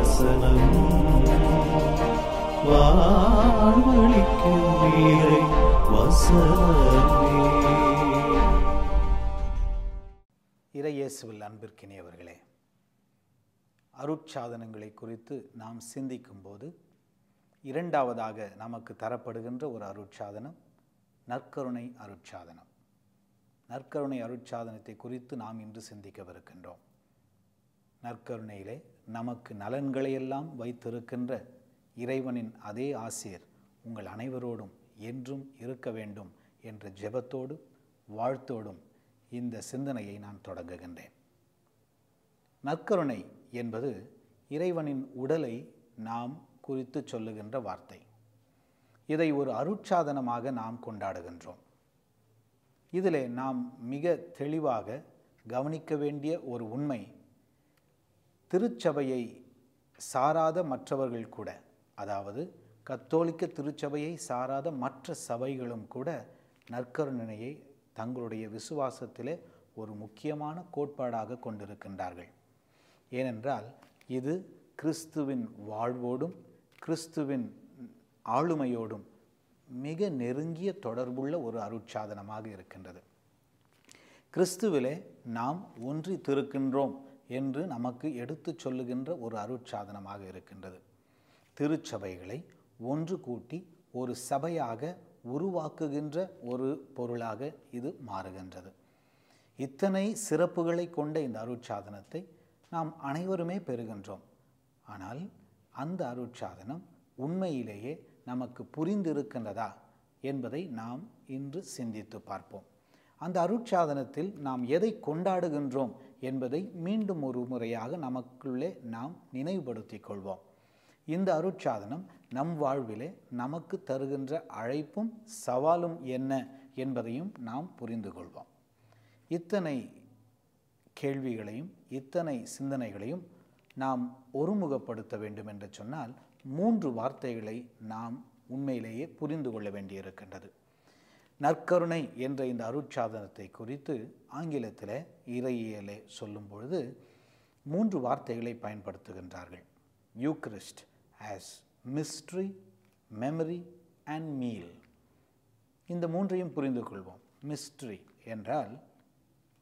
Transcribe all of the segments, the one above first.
வசனம் வாழ்வளிக்கும் இறை வசனமே. இறையேசுவில் அன்பிற்கினியவர்களே, அருட்சாதனங்களை குறித்து நாம் சிந்திக்கும் போது இரண்டாவதாக நமக்கு தரப்படுகின்ற ஒரு அருட்சாதனம் நற்கருணை அருட்சாதனம். நற்கருணை அருட்சாதனத்தை குறித்து நாம் இன்று சிந்திக்கவிருக்கின்றோம். நற்கருணையிலே நமக்கு நலன்களையெல்லாம் வைத்திருக்கின்ற இறைவனின் அதே ஆசிர் உங்கள் அனைவரோடும் என்றும் இருக்க வேண்டும் என்ற ஜெபத்தோடு வாழ்த்தோடும் இந்த சிந்தனையை நான் தொடங்குகின்றேன். நற்கருணை என்பது இறைவனின் உடலை நாம் குறித்து சொல்லுகின்ற வார்த்தை. இதை ஒரு அருட்சாதனமாக நாம் கொண்டாடுகின்றோம். இதிலே நாம் மிக தெளிவாக கவனிக்க வேண்டிய ஒரு உண்மை, திருச்சபையை சாராத மற்றவர்கள் கூட, அதாவது கத்தோலிக்க திருச்சபையை சாராத மற்ற சபைகளும் கூட நற்கருணையை தங்களுடைய விசுவாசத்திலே ஒரு முக்கியமான கோட்பாடாக கொண்டிருக்கின்றார்கள். ஏனென்றால் இது கிறிஸ்துவின் வாழ்வோடும் கிறிஸ்துவின் ஆளுமையோடும் மிக நெருங்கிய தொடர்புள்ள ஒரு அருட்சாதனமாக இருக்கின்றது. கிறிஸ்துவிலே நாம் ஒன்றித்திருக்கின்றோம் என்று நமக்கு எடுத்து சொல்லுகின்ற ஒரு அருட்சாதனமாக இருக்கின்றது. திருச்சபைகளை ஒன்று கூட்டி ஒரு சபையாக உருவாக்குகின்ற ஒரு பொருளாக இது மாறுகின்றது. இத்தனை சிறப்புகளை கொண்ட இந்த அருட்சாதனத்தை நாம் அனைவருமே பெறுகின்றோம். ஆனால் அந்த அருட்சாதனம் உண்மையிலேயே நமக்கு புரிந்திருக்கின்றதா என்பதை நாம் இன்று சிந்தித்து பார்ப்போம். அந்த அருட்சாதனத்தில் நாம் எதை கொண்டாடுகின்றோம் என்பதை மீண்டும் ஒரு முறையாக நமக்குள்ளே நாம் நினைவுபடுத்திக் கொள்வோம். இந்த அருட்சாதனம் நம் வாழ்விலே நமக்கு தருகின்ற அழைப்பும் சவாலும் என்ன என்பதையும் நாம் புரிந்து கொள்வோம். இத்தனை கேள்விகளையும் இத்தனை சிந்தனைகளையும் நாம் ஒருமுகப்படுத்த வேண்டும் என்று சொன்னால் 3 வார்த்தைகளை நாம் உண்மையிலேயே புரிந்து கொள்ள வேண்டியிருக்கின்றது. நற்கருணை என்ற இந்த அருட்சாதனத்தை குறித்து ஆங்கிலத்தில் இறையியலே சொல்லும் பொழுது 3 வார்த்தைகளை பயன்படுத்துகின்றார்கள். Eucharist as mystery, memory and meal. இந்த 3ஐயும் புரிந்து கொள்வோம். மிஸ்ட்ரி என்றால்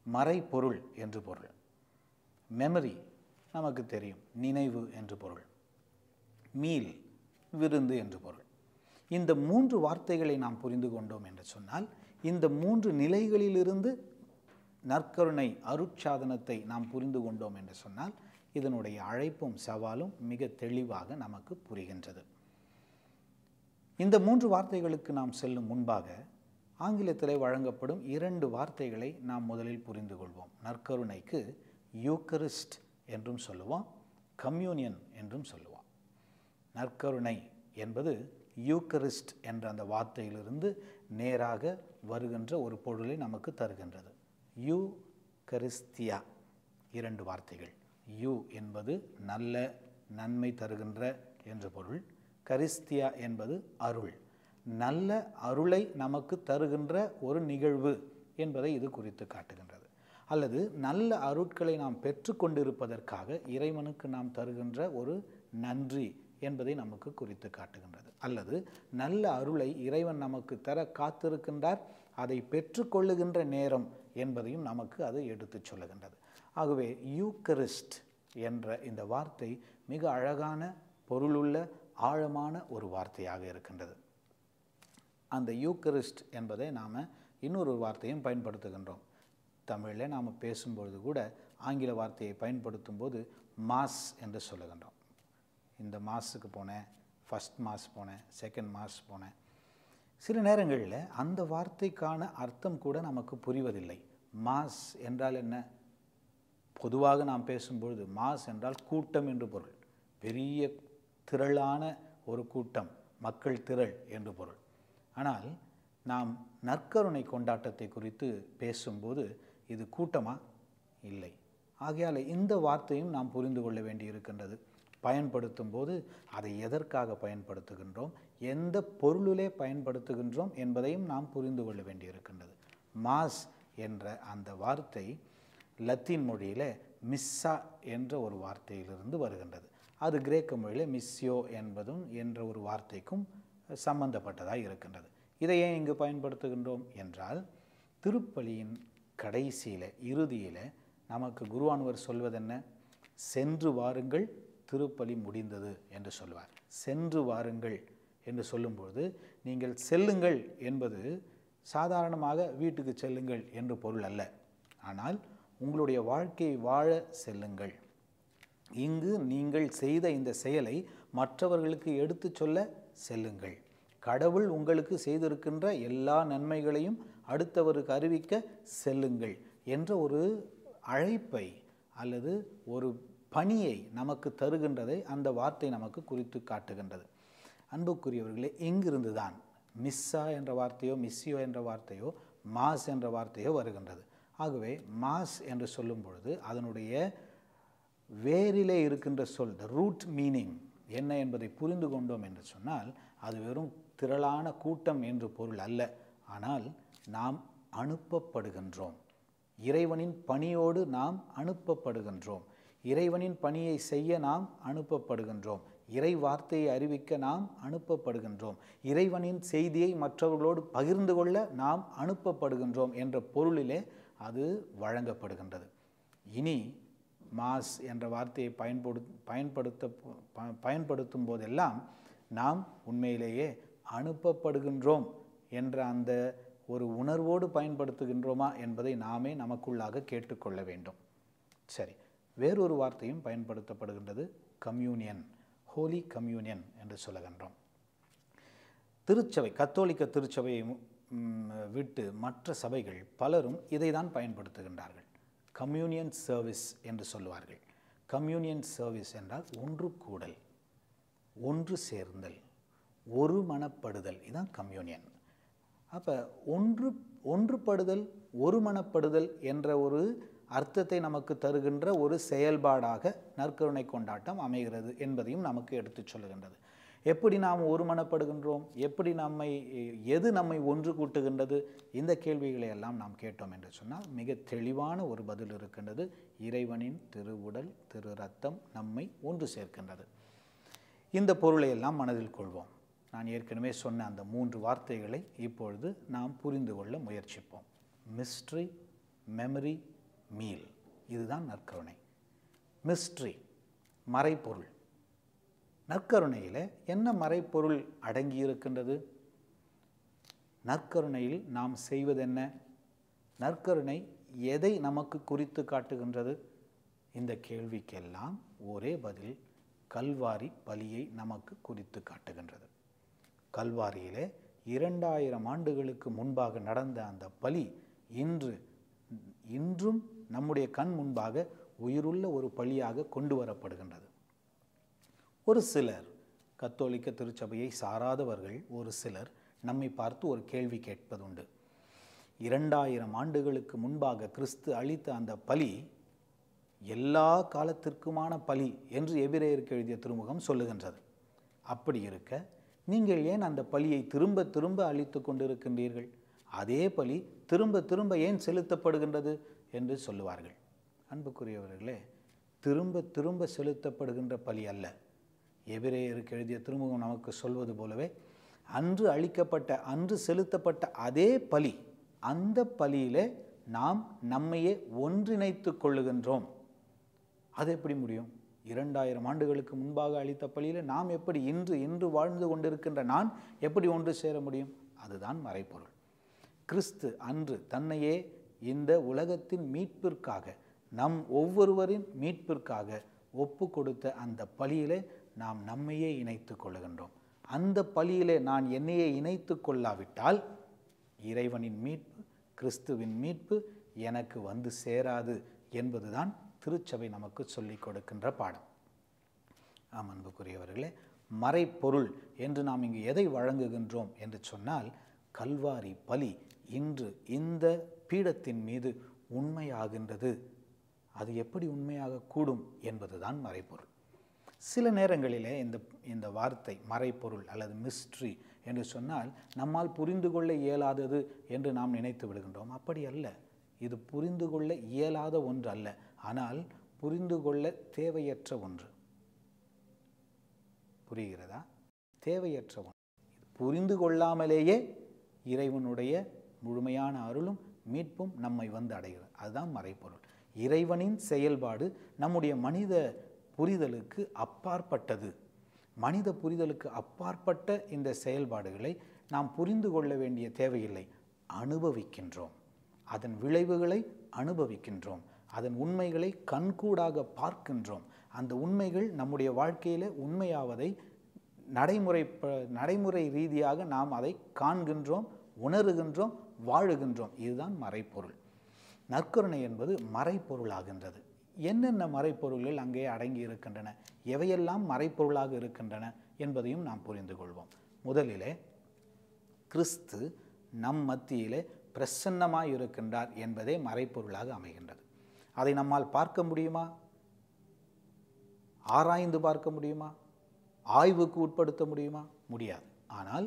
மறைபொருள் என்று பொருள். மெமரி நமக்கு தெரியும், நினைவு என்று பொருள். மீல் விருந்து என்று பொருள். இந்த 3 வார்த்தைகளை நாம் புரிந்து கொண்டோம் என்று சொன்னால் இந்த 3 நிலைகளிலிருந்து நற்கருணை அருட்சாதனத்தை நாம் புரிந்து கொண்டோம் என்று சொன்னால் இதனுடைய அழைப்பும் சவாலும் மிக தெளிவாக நமக்கு புரிகின்றது. இந்த 3 வார்த்தைகளுக்கு நாம் செல்லும் முன்பாக ஆங்கிலத்திலே வழங்கப்படும் 2 வார்த்தைகளை நாம் முதலில் புரிந்து கொள்வோம். நற்கருணைக்கு யூக்கரிஸ்ட் என்றும் சொல்லுவோம், கம்யூனியன் என்றும் சொல்லுவோம். நற்கருணை என்பது யூக்கரிஸ்ட் என்ற அந்த வார்த்தையிலிருந்து நேராக வருகின்ற ஒரு பொருளை நமக்கு தருகின்றது. யூ கரிஸ்தியா, 2 வார்த்தைகள். யூ என்பது நல்ல நன்மை தருகின்ற என்று பொருள். கரிஸ்தியா என்பது அருள், நல்ல அருளை நமக்கு தருகின்ற ஒரு நிகழ்வு என்பதை இது குறித்து காட்டுகின்றது. அல்லது நல்ல அருட்களை நாம் பெற்று கொண்டிருப்பதற்காக இறைவனுக்கு நாம் தருகின்ற ஒரு நன்றி என்பதை நமக்கு குறித்து காட்டுகின்றது. அல்லது நல்ல அருளை இறைவன் நமக்கு தர காத்திருக்கின்றார், அதை பெற்றுக்கொள்ளுகின்ற நேரம் என்பதையும் நமக்கு அது எடுத்து சொல்லுகின்றது. ஆகவே யூக்கரிஸ்ட் என்ற இந்த வார்த்தை மிக அழகான பொருளுள்ள ஆழமான ஒரு வார்த்தையாக இருக்கின்றது. அந்த யூக்கரிஸ்ட் என்பதை நாம் இன்னொரு வார்த்தையும் பயன்படுத்துகின்றோம். தமிழில் நாம் பேசும்பொழுது கூட ஆங்கில வார்த்தையை பயன்படுத்தும் போது மாஸ் என்று சொல்லுகின்றோம். இந்த மாஸுக்கு போனேன், ஃபஸ்ட் மாஸ் போனேன், செகண்ட் மாஸ் போனேன். சில நேரங்களில் அந்த வார்த்தைக்கான அர்த்தம் கூட நமக்கு புரிவதில்லை. மாஸ் என்றால் என்ன? பொதுவாக நாம் பேசும்பொழுது மாஸ் என்றால் கூட்டம் என்று பொருள். பெரிய திரளான ஒரு கூட்டம், மக்கள் திரள் என்று பொருள். ஆனால் நாம் நற்கருணை கொண்டாட்டத்தை குறித்து பேசும்போது இது கூட்டமா? இல்லை. ஆகையால் இந்த வார்த்தையும் நாம் புரிந்து கொள்ள வேண்டி இருக்கின்றது. பயன்படுத்தும் போது அதை எதற்காக பயன்படுத்துகின்றோம், எந்த பொருளிலே பயன்படுத்துகின்றோம் என்பதையும் நாம் புரிந்து கொள்ள வேண்டி இருக்கின்றது. மாஸ் என்ற அந்த வார்த்தை லத்தீன் மொழியில் மிஸ்ஸா என்ற ஒரு வார்த்தையிலிருந்து வருகின்றது. அது கிரேக்க மொழியில் மிஸ்ஸியோ என்பதும் என்ற ஒரு வார்த்தைக்கும் சம்பந்தப்பட்டதாக இருக்கின்றது. இதை ஏன் இங்கு பயன்படுத்துகின்றோம் என்றால், திருப்பலியின் கடைசியில் இறுதியில் நமக்கு குருவானவர் சொல்வதென்ன? சென்று வாருங்கள், திருப்பலி முடிந்தது என்று சொல்வார். சென்று வாருங்கள் என்று சொல்லும்பொழுது, நீங்கள் செல்லுங்கள் என்பது சாதாரணமாக வீட்டுக்கு செல்லுங்கள் என்று பொருள் அல்ல. ஆனால் உங்களுடைய வாழ்க்கையை வாழ செல்லுங்கள். இங்கு நீங்கள் செய்த இந்த செயலை மற்றவர்களுக்கு எடுத்து சொல்ல செல்லுங்கள். கடவுள் உங்களுக்கு செய்திருக்கின்ற எல்லா நன்மைகளையும் அடுத்தவருக்கு அறிவிக்க செல்லுங்கள் என்ற ஒரு அழைப்பை அல்லது ஒரு பணியை நமக்கு தருகின்றதை அந்த வார்த்தை நமக்கு குறித்து காட்டுகின்றது. அன்புக்குரியவர்களே, இங்கிருந்து தான் மிஸ்ஸா என்ற வார்த்தையோ மிஸ்ஸியோ என்ற வார்த்தையோ மாஸ் என்ற வார்த்தையோ வருகின்றது. ஆகவே மாஸ் என்று சொல்லும் பொழுது அதனுடைய வேரிலே இருக்கின்ற சொல், த ரூட் மீனிங் என்ன என்பதை புரிந்து கொண்டோம் என்று சொன்னால், அது வெறும் திரளான கூட்டம் என்று பொருள் அல்ல. ஆனால் நாம் அனுப்பப்படுகின்றோம். இறைவனின் பணியோடு நாம் அனுப்பப்படுகின்றோம். இறைவனின் பணியை செய்ய நாம் அனுப்பப்படுகின்றோம். இறை வார்த்தையை அறிவிக்க நாம் அனுப்பப்படுகின்றோம். இறைவனின் செய்தியை மற்றவர்களோடு பகிர்ந்து கொள்ள நாம் அனுப்பப்படுகின்றோம் என்ற பொருளிலே அது வழங்கப்படுகின்றது. இனி மாஸ் என்ற வார்த்தையை பயன்படுத்தும் போதெல்லாம் நாம் உண்மையிலேயே அனுப்பப்படுகின்றோம் என்ற அந்த ஒரு உணர்வோடு பயன்படுத்துகின்றோமா என்பதை நாமே நமக்குள்ளாக கேட்டுக்கொள்ள வேண்டும். சரி, வேறொரு வார்த்தையும் பயன்படுத்தப்படுகின்றது, கம்யூனியன், ஹோலி கம்யூனியன் என்று சொல்லுகின்றோம். திருச்சபை, கத்தோலிக்க திருச்சபையை விட்டு மற்ற சபைகள் பலரும் இதை தான் பயன்படுத்துகின்றார்கள். கம்யூனியன் சர்வீஸ் என்று சொல்லுவார்கள். கம்யூனியன் சர்வீஸ் என்றால் ஒன்று கூடல், ஒன்று சேர்ந்தல், ஒரு மனப்படுதல், இதுதான் கம்யூனியன். அப்போ ஒன்றுபடுதல், ஒரு மனப்படுதல் என்ற ஒரு அர்த்தத்தை நமக்கு தருகின்ற ஒரு செயல்பாடாக நற்கருணை கொண்டாட்டம் அமைகிறது என்பதையும் நமக்கு எடுத்து சொல்லுகின்றது. எப்படி நாம் ஒருமனப்படுகின்றோம், எப்படி எது நம்மை ஒன்று கூட்டுகின்றது, இந்த கேள்விகளை எல்லாம் நாம் கேட்டோம் என்று சொன்னால் மிக தெளிவான ஒரு பதில் இருக்கின்றது. இறைவனின் திருவுடல் திரு ரத்தம் நம்மை ஒன்று சேர்க்கின்றது. இந்த பொருளை எல்லாம் மனதில் கொள்வோம். நான் ஏற்கனவே சொன்ன அந்த 3 வார்த்தைகளை இப்பொழுது நாம் புரிந்து கொள்ள முயற்சிப்போம். Mystery, memory, meal. இதுதான் நற்கருணை. மிஸ்ட்ரி, மறைப்பொருள். நற்கருணையில் என்ன மறைப்பொருள் அடங்கியிருக்கின்றது? நற்கருணையில் நாம் செய்வதென்ன? நற்கருணை எதை நமக்கு குறித்து காட்டுகின்றது? இந்த கேள்விக்கெல்லாம் ஒரே பதில், கல்வாரி பலியை நமக்கு குறித்து காட்டுகின்றது. கல்வாரியிலே 2000 ஆண்டுகளுக்கு முன்பாக நடந்த அந்த பலி இன்றும் நம்முடைய கண் முன்பாக உயிருள்ள ஒரு பலியாக கொண்டு வரப்படுகின்றது. ஒரு சிலர், கத்தோலிக்க திருச்சபையை சாராதவர்கள் ஒரு சிலர் நம்மை பார்த்து ஒரு கேள்வி கேட்பதுண்டு. 2000 ஆண்டுகளுக்கு முன்பாக கிறிஸ்து அளித்த அந்த பலி எல்லா காலத்திற்குமான பலி என்று எபிரேயருக்கு எழுதிய திருமுகம் சொல்லுகின்றது. அப்படி இருக்க நீங்கள் ஏன் அந்த பலியை திரும்ப திரும்ப அளித்து கொண்டிருக்கின்றீர்கள்? அதே பலி திரும்ப திரும்ப ஏன் செலுத்தப்படுகின்றது என்று சொல்லுவார்கள். அன்புக்குரியவர்களே, திரும்ப திரும்ப செலுத்தப்படுகின்ற பலி அல்ல. எபிரேயருக்கு எழுதிய திருமுகம் நமக்கு சொல்வது போலவே, அன்று அளிக்கப்பட்ட, அன்று செலுத்தப்பட்ட அதே பலி, அந்த பலியிலே நாம் நம்மையே ஒன்றிணைத்து கொள்ளுகின்றோம். அது எப்படி முடியும்? 2000 ஆண்டுகளுக்கு முன்பாக அளித்த பலியில் நாம் எப்படி இன்று வாழ்ந்து கொண்டிருக்கின்ற நான் எப்படி ஒன்று சேர முடியும்? அதுதான் மறைப்பொருள். கிறிஸ்து அன்று தன்னையே இந்த உலகத்தின் மீட்பிற்காக, நம் ஒவ்வொருவரின் மீட்பிற்காக ஒப்பு கொடுத்த அந்த பலியிலே நாம் நம்மையே இணைத்து கொள்ளுகின்றோம். அந்த பலியிலே நான் என்னையே இணைத்து கொள்ளாவிட்டால் இறைவனின் மீட்பு, கிறிஸ்துவின் மீட்பு எனக்கு வந்து சேராது என்பதுதான் திருச்சபை நமக்கு சொல்லிக் கொடுக்கின்ற பாடம். அன்புக்குரியவர்களே, மறைப்பொருள் என்று நாம் இங்கு எதை வழங்குகின்றோம் என்று சொன்னால், கல்வாரி பலி இன்று இந்த பீடத்தின் மீது உண்மையாகின்றது. அது எப்படி உண்மையாக கூடும் என்பதுதான் மறைப்பொருள். சில நேரங்களிலே இந்த வார்த்தை மறைப்பொருள் அல்லது மிஸ்ட்ரி என்று சொன்னால் நம்மால் புரிந்து கொள்ள இயலாதது என்று நாம் நினைத்து விடுகின்றோம். அப்படி அல்ல. இது புரிந்து கொள்ள இயலாத ஒன்று அல்ல, ஆனால் புரிந்து கொள்ள தேவையற்ற ஒன்று. புரிகிறதா? தேவையற்ற ஒன்று. புரிந்து கொள்ளாமலேயே இறைவனுடைய முழுமையான அருளும் மீட்பும் நம்மை வந்து அடைகிறது. அதுதான் மறைப்பொருள். இறைவனின் செயல்பாடு நம்முடைய மனித புரிதலுக்கு அப்பாற்பட்டது. மனித புரிதலுக்கு அப்பாற்பட்ட இந்த செயல்பாடுகளை நாம் புரிந்து கொள்ள வேண்டிய தேவையில்லை. அனுபவிக்கின்றோம், அதன் விளைவுகளை அனுபவிக்கின்றோம், அதன் உண்மைகளை கண்கூடாக பார்க்கின்றோம். அந்த உண்மைகள் நம்முடைய வாழ்க்கையில் உண்மையாவதை நடைமுறை ரீதியாக நாம் அதை காண்கின்றோம், உணர்கின்றோம், வாழுகின்றோம். இதுதான் மறைப்பொருள். நற்கருணை என்பது மறைப்பொருளாகின்றது. என்னென்ன மறைப்பொருள்கள் அங்கே அடங்கி இருக்கின்றன, எவையெல்லாம் மறைப்பொருளாக இருக்கின்றன என்பதையும் நாம் புரிந்து கொள்வோம். முதலிலே கிறிஸ்து நம் மத்தியிலே பிரசன்னமாய் இருக்கின்றார் என்பதே மறைப்பொருளாக அமைகின்றது. அதை நம்மால் பார்க்க முடியுமா? ஆராய்ந்து பார்க்க முடியுமா? ஆய்வுக்கு உட்படுத்த முடியுமா? முடியாது. ஆனால்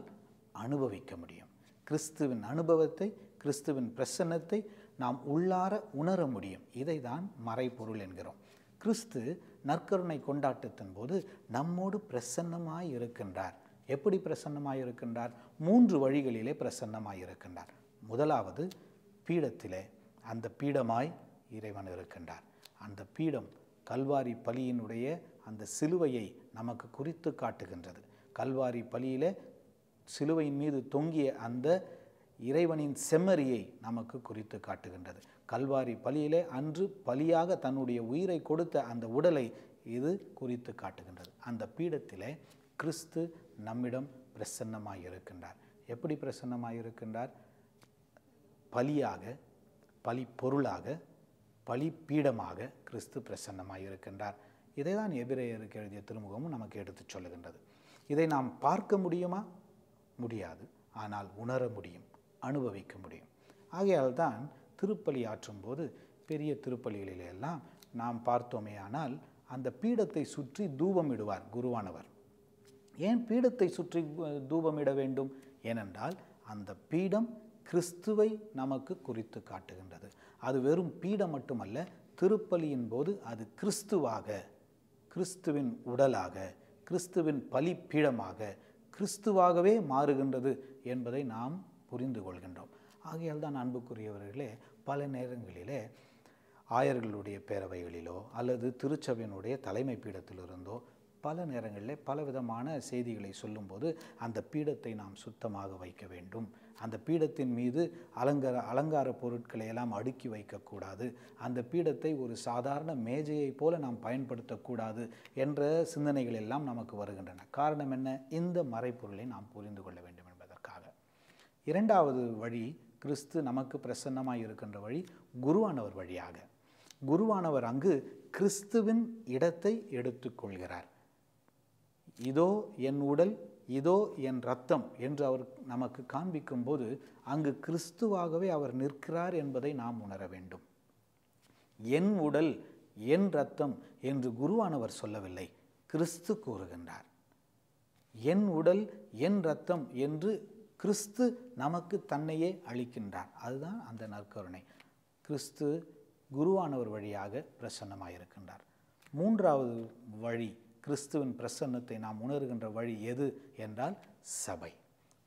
அனுபவிக்க முடியும். கிறிஸ்துவின் அனுபவத்தை, கிறிஸ்துவின் பிரசன்னத்தை நாம் உள்ளார உணர முடியும். இதை தான் மறைப்பொருள் என்கிறோம். கிறிஸ்து நற்கருணை கொண்டாட்டத்தின் போது நம்மோடு பிரசன்னமாய் இருக்கின்றார். எப்படி பிரசன்னமாய் இருக்கின்றார்? 3 வழிகளிலே பிரசன்னமாய் இருக்கின்றார். முதலாவது பீடத்திலே, அந்த பீடமாய் இறைவன் இருக்கின்றார். அந்த பீடம் கல்வாரி பலியினுடைய அந்த சிலுவையை நமக்கு குறித்து காட்டுகின்றது. கல்வாரி பலியிலே சிலுவையின் மீது தொங்கிய அந்த இறைவனின் செம்மறியை நமக்கு குறித்து காட்டுகின்றது. கல்வாரி பலியிலே அன்று பலியாக தன்னுடைய உயிரை கொடுத்த அந்த உடலை இது குறித்து காட்டுகின்றது. அந்த பீடத்திலே கிறிஸ்து நம்மிடம் பிரசன்னமாய் இருக்கின்றார். எப்படி பிரசன்னமாய் இருக்கின்றார்? பலியாக, பலி பொருளாக, பலி பீடமாக கிறிஸ்து பிரசன்னமாய் இருக்கின்றார். இதை தான் எபிரேயருக்கு எழுதிய திருமுகமும் நமக்கு எடுத்துச் சொல்லுகின்றது. இதை நாம் பார்க்க முடியுமா? முடியாது. ஆனால் உணர முடியும், அனுபவிக்க முடியும். ஆகையால் தான் திருப்பலி ஆற்றும் போது பெரிய திருப்பலிகளிலெல்லாம் நாம் பார்த்தோமே ஆனால் அந்த பீடத்தை சுற்றி தூபமிடுவார் குருவானவர். ஏன் பீடத்தை சுற்றி தூபமிட வேண்டும்? ஏனென்றால் அந்த பீடம் கிறிஸ்துவை நமக்கு குறித்து காட்டுகின்றது. அது வெறும் பீடம் மட்டுமல்ல, திருப்பலியின் போது அது கிறிஸ்துவாக, கிறிஸ்துவின் உடலாக, கிறிஸ்துவின் பலி பீடமாக, கிறிஸ்துவாகவே மாறுகின்றது என்பதை நாம் புரிந்து கொள்கின்றோம். ஆகையால் தான் அன்புக்குரியவர்களே, பல நேரங்களிலே ஆயர்களுடைய பேரவைகளிலோ அல்லது திருச்சபையினுடைய தலைமை பீடத்திலிருந்தோ பல நேரங்களில் பலவிதமான செய்திகளை சொல்லும்போது அந்த பீடத்தை நாம் சுத்தமாக வைக்க வேண்டும், அந்த பீடத்தின் மீது அலங்கார பொருட்களை எல்லாம் அடுக்கி வைக்கக்கூடாது, அந்த பீடத்தை ஒரு சாதாரண மேஜையை போல நாம் பயன்படுத்தக்கூடாது என்ற சிந்தனைகள் எல்லாம் நமக்கு வருகின்றன. காரணம் என்ன? இந்த மறைப்பொருளை நாம் புரிந்து கொள்ள வேண்டும் என்பதற்காக. இரண்டாவது வழி, கிறிஸ்து நமக்கு பிரசன்னமாய் இருக்கின்ற வழி குருவானவர் வழியாக. குருவானவர் அங்கு கிறிஸ்துவின் இடத்தை எடுத்துக்கொள்கிறார். இதோ என் உடல், இதோ என் இரத்தம் என்று அவர் நமக்கு காண்பிக்கும் போது அங்கு கிறிஸ்துவாகவே அவர் நிற்கிறார் என்பதை நாம் உணர வேண்டும். என் உடல், என் இரத்தம் என்று குருவானவர் சொல்லவில்லை, கிறிஸ்து கூறுகின்றார். என் உடல், என் இரத்தம் என்று கிறிஸ்து நமக்கு தன்னையே அளிக்கின்றார். அதுதான் அந்த நற்கருணை. கிறிஸ்து குருவானவர் வழியாக பிரசன்னமாயிருக்கின்றார். மூன்றாவது வழி, கிறிஸ்துவின் பிரசன்னத்தை நாம் உணர்கின்ற வழி எது என்றால் சபை,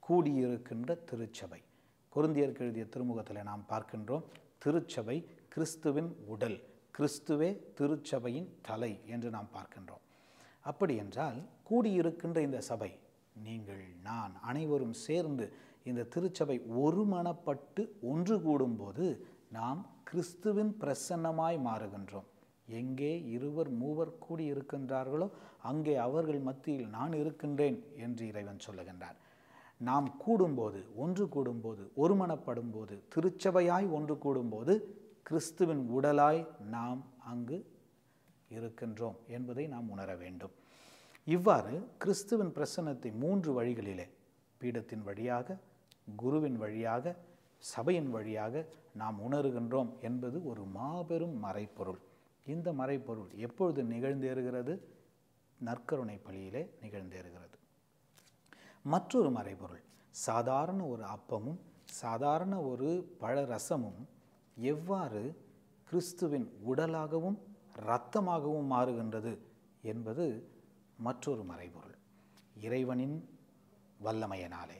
கூடியிருக்கின்ற திருச்சபை. கொரிந்தியருக்கு எழுதிய திருமுகத்தில் நாம் பார்க்கின்றோம், திருச்சபை கிறிஸ்துவின் உடல், கிறிஸ்துவே திருச்சபையின் தலை என்று நாம் பார்க்கின்றோம். அப்படி என்றால் கூடியிருக்கின்ற இந்த சபை, நீங்கள் நான் அனைவரும் சேர்ந்து இந்த திருச்சபை ஒருமனப்பட்டு ஒன்று கூடும்போது நாம் கிறிஸ்துவின் பிரசன்னமாய் மாறுகின்றோம். எங்கே 2 3 கூடி இருக்கின்றார்களோ அங்கே அவர்கள் மத்தியில் நான் இருக்கின்றேன் என்று இறைவன் சொல்லுகின்றார். நாம் கூடும்போது, ஒன்று கூடும்போது, ஒருமனப்படும் போது, திருச்சபையாய் ஒன்று கூடும்போது கிறிஸ்துவின் உடலாய் நாம் அங்கு இருக்கின்றோம் என்பதை நாம் உணர வேண்டும். இவ்வாறு கிறிஸ்துவின் பிரசன்னத்தை 3 வழிகளிலே, பீடத்தின் வழியாக, குருவின் வழியாக, சபையின் வழியாக நாம் உணர்கின்றோம் என்பது ஒரு மாபெரும் மறைப்பொருள். இந்த மறைப்பொருள் எப்பொழுது நிகழ்ந்தேறுகிறது? நற்கருணை பலியிலே நிகழ்ந்தேறுகிறது. மற்றொரு மறைப்பொருள், சாதாரண ஒரு அப்பமும் சாதாரண ஒரு பழரசமும் எவ்வாறு கிறிஸ்துவின் உடலாகவும் இரத்தமாகவும் மாறுகின்றது என்பது மற்றொரு மறைபொருள். இறைவனின் வல்லமையினாலே,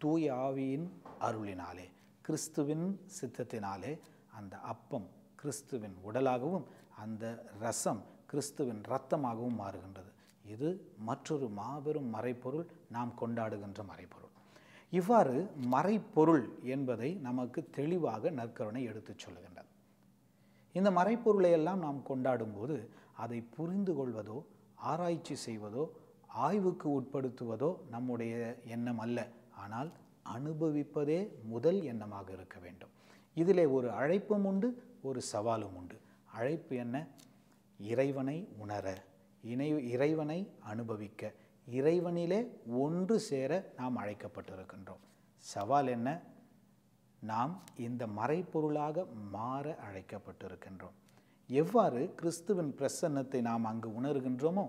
தூய ஆவியின் அருளினாலே, கிறிஸ்துவின் சித்தத்தினாலே அந்த அப்பம் கிறிஸ்துவின் உடலாகவும் அந்த ரசம் கிறிஸ்துவின் இரத்தமாகவும் மாறுகின்றது. இது மற்றொரு மாபெரும் மறைப்பொருள், நாம் கொண்டாடுகின்ற மறைப்பொருள். இவ்வாறு மறைப்பொருள் என்பதை நமக்கு தெளிவாக நற்கருணை எடுத்துச் சொல்லுகின்றது. இந்த மறைப்பொருளை எல்லாம் நாம் கொண்டாடும்போது அதை புரிந்து கொள்வதோ, ஆராய்ச்சி செய்வதோ, ஆய்வுக்கு உட்படுத்துவதோ நம்முடைய எண்ணம் அல்ல. ஆனால் அனுபவிப்பதே முதல் எண்ணமாக இருக்க வேண்டும். இதிலே ஒரு அழைப்பும் உண்டு, ஒரு சவாலும் உண்டு. அழைப்பு என்ன? இறைவனை உணர, இறைவனை அனுபவிக்க, இறைவனிலே ஒன்று சேர நாம் அழைக்கப்பட்டிருக்கின்றோம். சவால் என்ன? நாம் இந்த மறைப்பொருளாக மாற அழைக்கப்பட்டிருக்கின்றோம். எவ்வாறு கிறிஸ்துவின் பிரசன்னத்தை நாம் அங்கு உணர்கின்றோமோ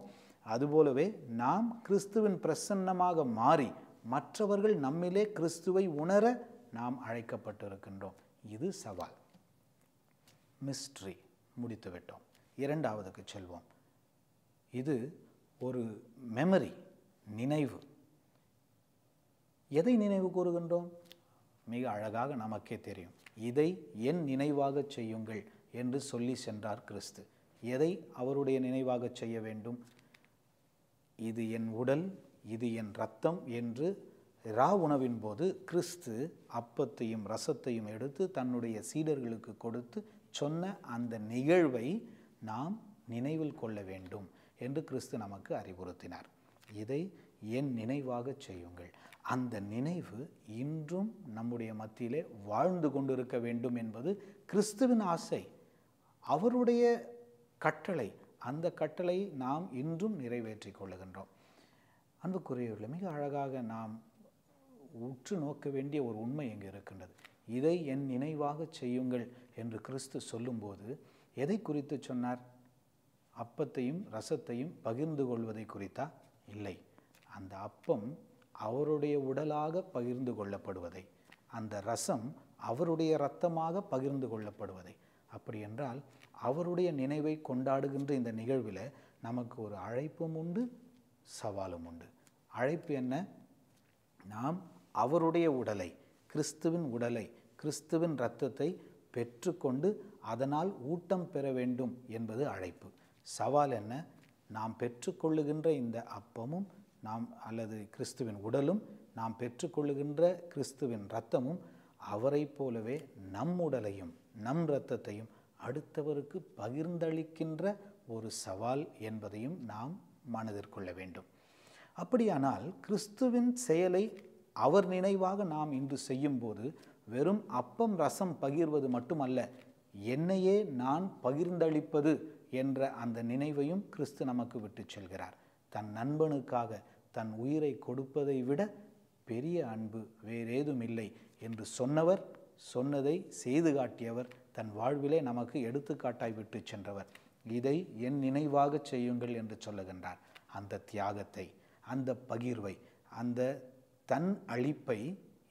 அதுபோலவே நாம் கிறிஸ்துவின் பிரசன்னமாக மாறி மற்றவர்கள் நம்மிலே கிறிஸ்துவை உணர நாம் அழைக்கப்பட்டிருக்கின்றோம். இது சவால். மிஸ்ட்ரி முடித்துவிட்டோம். இரண்டாவதுக்கு செல்வோம். இது ஒரு மெமரி, நினைவு. எதை நினைவு கூறுகின்றோம்? மிக அழகாக நமக்கே தெரியும். இதை என் நினைவாக செய்யுங்கள் என்று சொல்லி சென்றார் கிறிஸ்து. எதை அவருடைய நினைவாக செய்ய வேண்டும்? இது என் உடல், இது என் இரத்தம் என்று உணவின் போது கிறிஸ்து அப்பத்தையும் ரசத்தையும் எடுத்து தன்னுடைய சீடர்களுக்கு கொடுத்து சொன்ன அந்த நிகழ்வை நாம் நினைவில் கொள்ள வேண்டும் என்று கிறிஸ்து நமக்கு அறிவுறுத்தினார். இதை என் நினைவாக செய்யுங்கள். அந்த நினைவு இன்றும் நம்முடைய மத்தியிலே வாழ்ந்து கொண்டிருக்க வேண்டும் என்பது கிறிஸ்துவின் ஆசை, அவருடைய கட்டளை. அந்த கட்டளை நாம் இன்றும் நிறைவேற்றி கொள்ளுகின்றோம். அன்புக்குரியவர்களே, மிக அழகாக நாம் உற்று நோக்க வேண்டிய ஒரு உண்மை இங்கு இருக்கின்றது. இதை என் நினைவாக செய்யுங்கள் என்று கிறிஸ்து சொல்லும்போது எதை குறித்து சொன்னார்? அப்பத்தையும் ரசத்தையும் பகிர்ந்து கொள்வதை குறித்தா? இல்லை. அந்த அப்பம் அவருடைய உடலாக பகிர்ந்து கொள்ளப்படுவதை, அந்த ரசம் அவருடைய இரத்தமாக பகிர்ந்து கொள்ளப்படுவதை. அப்படி என்றால் அவருடைய நினைவை கொண்டாடுகின்ற இந்த நிகழ்வில் நமக்கு ஒரு அழைப்பும் உண்டு, சவாலும் உண்டு. அழைப்பு என்ன? நாம் அவருடைய உடலை, கிறிஸ்துவின் உடலை, கிறிஸ்துவின் இரத்தத்தை பெற்றுக்கொண்டு அதனால் ஊட்டம் பெற வேண்டும் என்பது அழைப்பு. சவால் என்ன? நாம் பெற்றுக்கொள்ளுகின்ற இந்த அப்பமும் நாம் அல்லது கிறிஸ்துவின் உடலும் நாம் பெற்றுக்கொள்ளுகின்ற கிறிஸ்துவின் இரத்தமும் அவரை போலவே நம் உடலையும் நம் இரத்தத்தையும் அடுத்தவருக்கு பகிர்ந்தளிக்கின்ற ஒரு சவால் என்பதையும் நாம் மனதிற்கொள்ள வேண்டும். அப்படியானால் கிறிஸ்துவின் செயலை அவர் நினைவாக நாம் இன்று செய்யும்போது வெறும் அப்பம் ரசம் பகிர்வது மட்டுமல்ல, என்னையே நான் பகிர்ந்தளிப்பது என்ற அந்த நினைவையும் கிறிஸ்து நமக்கு விட்டு செல்கிறார். தன் நண்பனுக்காக தன் உயிரை கொடுப்பதை விட பெரிய அன்பு வேறேதும் இல்லை என்று சொன்னவர், சொன்னதை செய்து காட்டியவர், தன் வாழ்விலே நமக்கு எடுத்துக்காட்டாய் விட்டு சென்றவர். இதை என் நினைவாக செய்யுங்கள் என்று சொல்லுகின்றார். அந்த தியாகத்தை, அந்த பகிர்வை, அந்த தன் அளிப்பை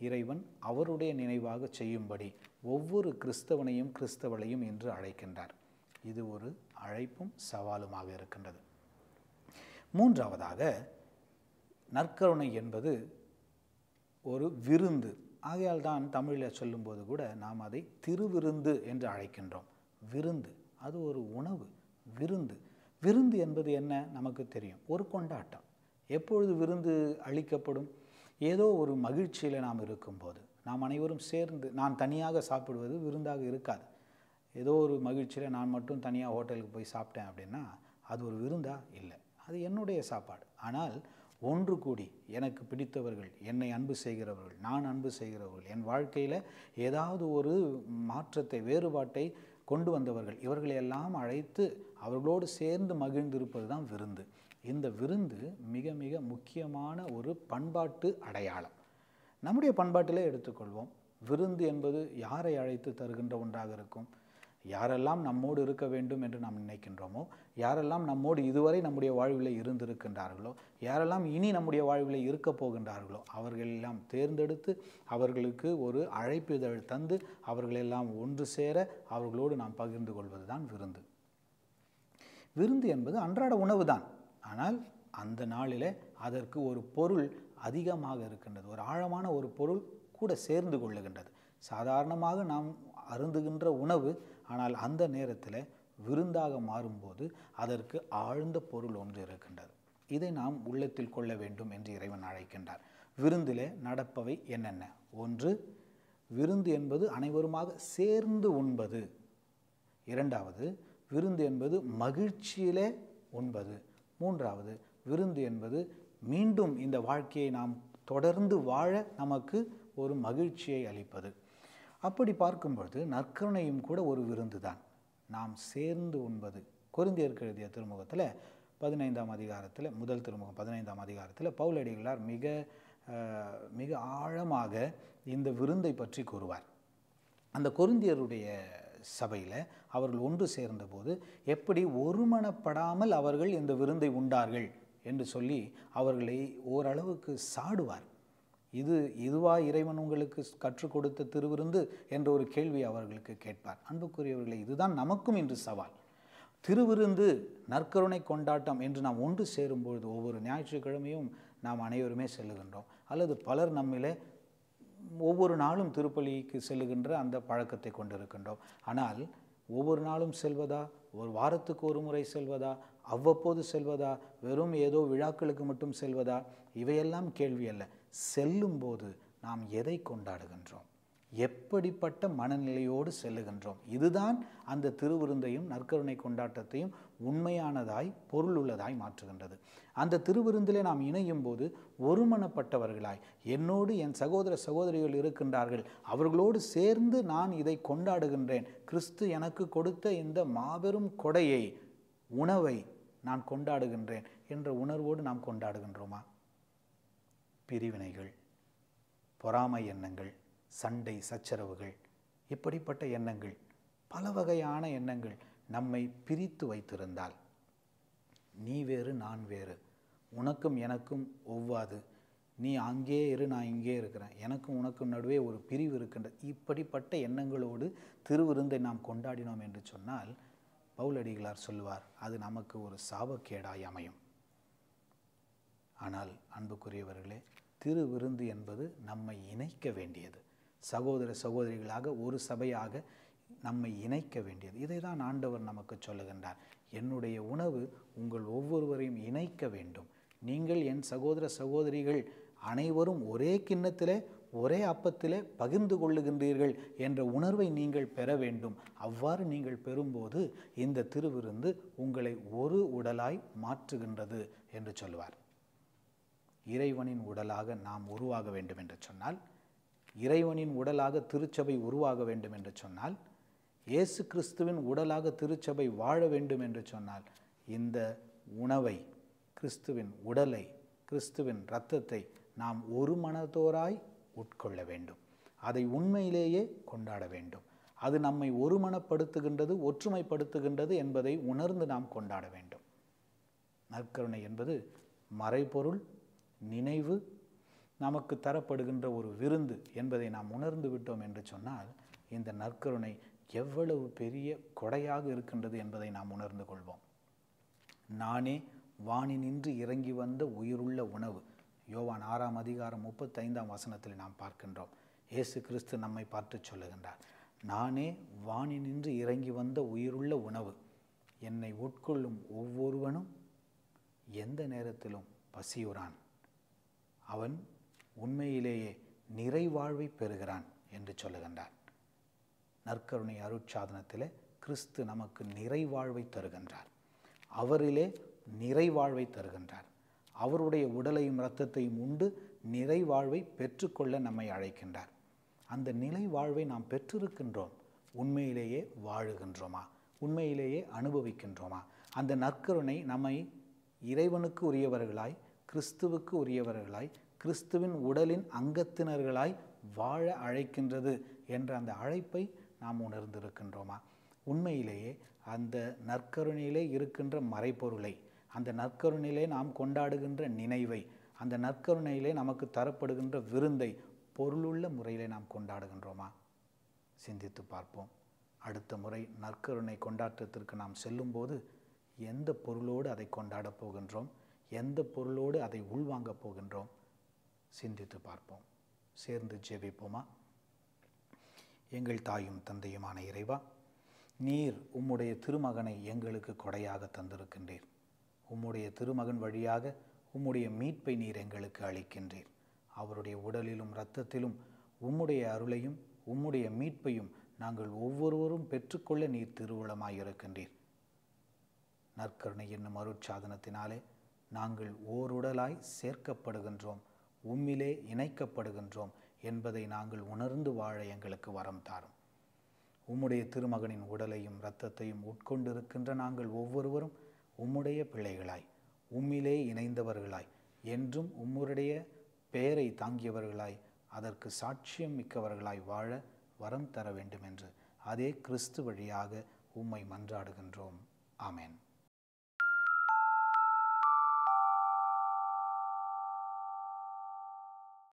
இறைவன் அவருடைய நினைவாக செய்யும்படி ஒவ்வொரு கிறிஸ்தவனையும் கிறிஸ்தவளையும் என்று அழைக்கின்றார். இது ஒரு அழைப்பும் சவாலுமாக இருக்கின்றது. மூன்றாவதாக, நற்கருணை என்பது ஒரு விருந்து. ஆகையால் தான் தமிழில் சொல்லும்போது கூட நாம் அதை திருவிருந்து என்று அழைக்கின்றோம். விருந்து, அது ஒரு உணவு. விருந்து, விருந்து என்பது என்ன? நமக்கு தெரியும், ஒரு கொண்டாட்டம். எப்பொழுது விருந்து அளிக்கப்படும்? ஏதோ ஒரு மகிழ்ச்சியில் நாம் இருக்கும்போது, நாம் அனைவரும் சேர்ந்து. நான் தனியாக சாப்பிடுவது விருந்தாக இருக்காது. ஏதோ ஒரு மகிழ்ச்சியில் நான் மட்டும் தனியாக ஹோட்டலுக்கு போய் சாப்பிட்டேன் அப்படின்னா அது ஒரு விருந்தா? இல்லை, அது என்னுடைய சாப்பாடு. ஆனால் ஒன்று கூடி எனக்கு பிடித்தவர்கள், என்னை அன்பு செய்கிறவர்கள், நான் அன்பு செய்கிறவர்கள், என் வாழ்க்கையில் ஏதாவது ஒரு மாற்றத்தை, வேறுபாட்டை கொண்டு வந்தவர்கள், இவர்களையெல்லாம் அழைத்து அவர்களோடு சேர்ந்து மகிழ்ந்திருப்பது தான் விருந்து. இந்த விருந்து மிக மிக முக்கியமான ஒரு பண்பாட்டு அடையாளம். நம்முடைய பண்பாட்டிலே எடுத்துக்கொள்வோம். விருந்து என்பது யாரை அழைத்து தருகின்ற ஒன்றாக இருக்கும்? யாரெல்லாம் நம்மோடு இருக்க வேண்டும் என்று நாம் நினைக்கின்றோமோ, யாரெல்லாம் நம்மோடு இதுவரை நம்முடைய வாழ்வில் இருந்திருக்கின்றார்களோ, யாரெல்லாம் இனி நம்முடைய வாழ்வில் இருக்க போகின்றார்களோ அவர்களெல்லாம் தேர்ந்தெடுத்து அவர்களுக்கு ஒரு அழைப்பிதழ் தந்து அவர்களெல்லாம் ஒன்று சேர அவர்களோடு நாம் பகிர்ந்து கொள்வது தான் விருந்து. விருந்து என்பது அன்றாட உணவு தான். ஆனால் அந்த நாளில் அதற்கு ஒரு பொருள் அதிகமாக இருக்கின்றது, ஒரு ஆழமான ஒரு பொருள் கூட சேர்ந்து கொள்ளுகின்றது. சாதாரணமாக நாம் அருந்துகின்ற உணவு, ஆனால் அந்த நேரத்தில் விருந்தாக மாறும்போது அதற்கு ஆழ்ந்த பொருள் ஒன்று இருக்கின்றது. இதை நாம் உள்ளத்தில் கொள்ள வேண்டும் என்று இறைவன் அழைக்கின்றார். விருந்திலே நடப்பவை என்னென்ன? ஒன்று, விருந்து என்பது அனைவருமாக சேர்ந்து உண்பது. இரண்டாவது, விருந்து என்பது மகிழ்ச்சியிலே உண்பது. மூன்றாவது, விருந்து என்பது மீண்டும் இந்த வாழ்க்கையை நாம் தொடர்ந்து வாழ நமக்கு ஒரு மகிழ்ச்சியை அளிப்பது. அப்படி பார்க்கும்பொழுது நற்கருணையும் கூட ஒரு விருந்து தான், நாம் சேர்ந்து உண்பது. கொரிந்தியருக்கு எழுதிய திருமுகத்தில் 15ஆம் அதிகாரத்தில், முதல் திருமுகம் 15ஆம் அதிகாரத்தில் பவுலடிகளார் மிக ஆழமாக இந்த விருந்தை பற்றி கூறுவார். அந்த கொரிந்தியருடைய சபையில் அவர்கள் ஒன்று சேர்ந்தபோது எப்படி ஒருமனப்படாமல் அவர்கள் இந்த விருந்தை உண்டார்கள் என்று சொல்லி அவர்களை ஓரளவுக்கு சாடுவார். இதுவா இறைவன் உங்களுக்கு கற்றுக் கொடுத்த திருவிருந்து என்ற ஒரு கேள்வி அவர்களுக்கு கேட்பார். அன்புக்குரியவர்களே, இதுதான் நமக்கும் இன்று சவால். திருவிருந்து, நற்கருணை கொண்டாட்டம் என்று நாம் ஒன்று சேரும்பொழுது ஒவ்வொரு ஞாயிற்றுக்கிழமையும் நாம் அனைவருமே செல்லுகின்றோம், அல்லது பலர் நம்மிலே ஒவ்வொரு நாளும் திருப்பலிக்கு செல்லுகின்ற அந்த பழக்கத்தை கொண்டிருக்கின்றோம். ஆனால் ஒவ்வொரு நாளும் செல்வதா, ஒரு வாரத்துக்கு ஒரு முறை செல்வதா, அவ்வப்போது செல்வதா, வெறும் ஏதோ விழாக்களுக்கு மட்டும் செல்வதா, இவையெல்லாம் கேள்வி அல்ல. செல்லும்போது நாம் எதை கொண்டாடுகின்றோம், எப்படிப்பட்ட மனநிலையோடு செல்லுகின்றோம், இதுதான் அந்த திருவிருந்தையும் நற்கருணை கொண்டாட்டத்தையும் உண்மையானதாய் பொருளுள்ளதாய் மாற்றுகின்றது. அந்த திருவிருந்திலே நாம் இணையும் போது ஒருமனப்பட்டவர்களாய், என்னோடு என் சகோதர சகோதரிகள் இருக்கின்றார்கள், அவர்களோடு சேர்ந்து நான் இதை கொண்டாடுகின்றேன், கிறிஸ்து எனக்கு கொடுத்த இந்த மாபெரும் கொடையை, உணவை நான் கொண்டாடுகின்றேன் என்ற உணர்வோடு நாம் கொண்டாடுகின்றோமா? பிரிவினைகள், பொறாமை எண்ணங்கள், சண்டை சச்சரவுகள், இப்படிப்பட்ட எண்ணங்கள், பல வகையான எண்ணங்கள் நம்மை பிரித்து வைத்திருந்தால், நீ வேறு நான் வேறு, உனக்கும் எனக்கும் ஒவ்வாது, நீ அங்கே இரு நான் இங்கே இருக்கிறேன், எனக்கும் உனக்கும் நடுவே ஒரு பிரிவு இருக்கின்றது, இப்படிப்பட்ட எண்ணங்களோடு திருவிருந்தை நாம் கொண்டாடினோம் என்று சொன்னால் பவுலடிகளார் சொல்லுவார், அது நமக்கு ஒரு சாபக்கேடாய் அமையும். ஆனால் அன்புக்குரியவர்களே, திருவிருந்து என்பது நம்மை இணைக்க வேண்டியது, சகோதர சகோதரிகளாக ஒரு சபையாக நம்மை இணைக்க வேண்டியது. இதை தான் ஆண்டவர் நமக்கு சொல்லுகின்றார். என்னுடைய உணவு உங்கள் ஒவ்வொருவரையும் இணைக்க வேண்டும், நீங்கள் என் சகோதர சகோதரிகள் அனைவரும் ஒரே கிண்ணத்திலே ஒரே அப்பத்திலே பகிர்ந்து கொள்ளுகின்றீர்கள் என்ற உணர்வை நீங்கள் பெற வேண்டும். அவ்வாறு நீங்கள் பெறும்போது இந்த திருவிருந்து உங்களை ஒரு உடலாய் மாற்றுகின்றது என்று சொல்லுவார். இறைவனின் உடலாக நாம் உருவாக வேண்டும் என்று சொன்னால், இறைவனின் உடலாக திருச்சபை உருவாக வேண்டும் என்று சொன்னால், இயேசு கிறிஸ்துவின் உடலாக திருச்சபை வாழ வேண்டும் என்று சொன்னால், இந்த உணவை, கிறிஸ்துவின் உடலை, கிறிஸ்துவின் இரத்தத்தை நாம் ஒரு மனதோராய் உட்கொள்ள வேண்டும். அதை உண்மையிலேயே கொண்டாட வேண்டும். அது நம்மை ஒருமனப்படுத்துகின்றது, ஒற்றுமைப்படுத்துகின்றது என்பதை உணர்ந்து நாம் கொண்டாட வேண்டும். நற்கருணை என்பது மறைபொருள், நினைவு, நமக்கு தரப்படுகின்ற ஒரு விருந்து என்பதை நாம் உணர்ந்து விட்டோம் என்று சொன்னால், இந்த நற்கருணை எவ்வளவு பெரிய கொடையாக இருக்கின்றது என்பதை நாம் உணர்ந்து கொள்வோம். நானே வானினின்று இறங்கி வந்த உயிருள்ள உணவு, யோவான் 6ஆம் அதிகாரம் 35ஆம் வசனத்தில் நாம் பார்க்கின்றோம். இயேசு கிறிஸ்து நம்மை பார்த்து சொல்லுகின்றார், நானே வானினின்று இறங்கி வந்த உயிருள்ள உணவு, என்னை உட்கொள்ளும் ஒவ்வொருவனும் எந்த நேரத்திலும் பசியுறான், அவன் உண்மையிலேயே நிறைவாழ்வை பெறுகிறான் என்று சொல்லுகின்றார். நற்கருணை அருட்சாதனத்திலே கிறிஸ்து நமக்கு நிறைவாழ்வை தருகின்றார். அவரிலே நிறைவாழ்வை தருகின்றார். அவருடைய உடலையும் இரத்தத்தையும் உண்டு நிறைவாழ்வை பெற்றுக்கொள்ள நம்மை அழைக்கின்றார். அந்த நிலை வாழ்வை நாம் பெற்றிருக்கின்றோம். உண்மையிலேயே வாழுகின்றோமா? உண்மையிலேயே அனுபவிக்கின்றோமா? அந்த நற்கருணை நம்மை இறைவனுக்கு உரியவர்களாய், கிறிஸ்துவுக்கு உரியவர்களாய், கிறிஸ்துவின் உடலின் அங்கத்தினர்களாய் வாழ அழைக்கின்றது என்ற அந்த அழைப்பை நாம் உணர்ந்திருக்கின்றோமா? உண்மையிலேயே அந்த நற்கருணையிலே இருக்கின்ற மறைபொருளை, அந்த நற்கருணையிலே நாம் கொண்டாடுகின்ற நினைவை, அந்த நற்கருணையிலே நமக்கு தரப்படுகின்ற விருந்தை பொருளுள்ள முறையிலே நாம் கொண்டாடுகின்றோமா? சிந்தித்து பார்ப்போம். அடுத்த முறை நற்கருணை கொண்டாட்டத்திற்கு நாம் செல்லும்போது எந்த பொருளோடு அதை கொண்டாடப் போகின்றோம், எந்த பொருளோடு அதை உள்வாங்கப் போகின்றோம்? சிந்தித்து பார்ப்போம். சேர்ந்து ஜெபிப்போமா? எங்கள் தாயும் தந்தையுமான இறைவா, நீர் உம்முடைய திருமகனை எங்களுக்கு கொடையாக தந்திருக்கின்றீர். உம்முடைய திருமகன் வழியாக உம்முடைய மீட்பை நீர் எங்களுக்கு அளிக்கின்றீர். அவருடைய உடலிலும் இரத்தத்திலும் உம்முடைய அருளையும் உம்முடைய மீட்பையும் நாங்கள் ஒவ்வொருவரும் பெற்றுக்கொள்ள நீர் திருவுளமாயிருக்கின்றீர். நற்கருணை என்னும் அருட்சாதனத்தினாலே நாங்கள் ஓருடலாய் சேர்க்கப்படுகின்றோம், உம்மிலே இணைக்கப்படுகின்றோம் என்பதை நாங்கள் உணர்ந்து வாழ எங்களுக்கு வரம் தாரும். உம்முடைய திருமகனின் உடலையும் இரத்தத்தையும் உட்கொண்டிருக்கின்ற நாங்கள் ஒவ்வொருவரும் உம்முடைய பிள்ளைகளாய், உம்மிலே இணைந்தவர்களாய், என்றும் உம்முடைய பெயரை தாங்கியவர்களாய், அதற்கு சாட்சியம் மிக்கவர்களாய் வாழ வரம் தர வேண்டும் என்று அதே கிறிஸ்து வழியாக உம்மை மன்றாடுகின்றோம். ஆமென்.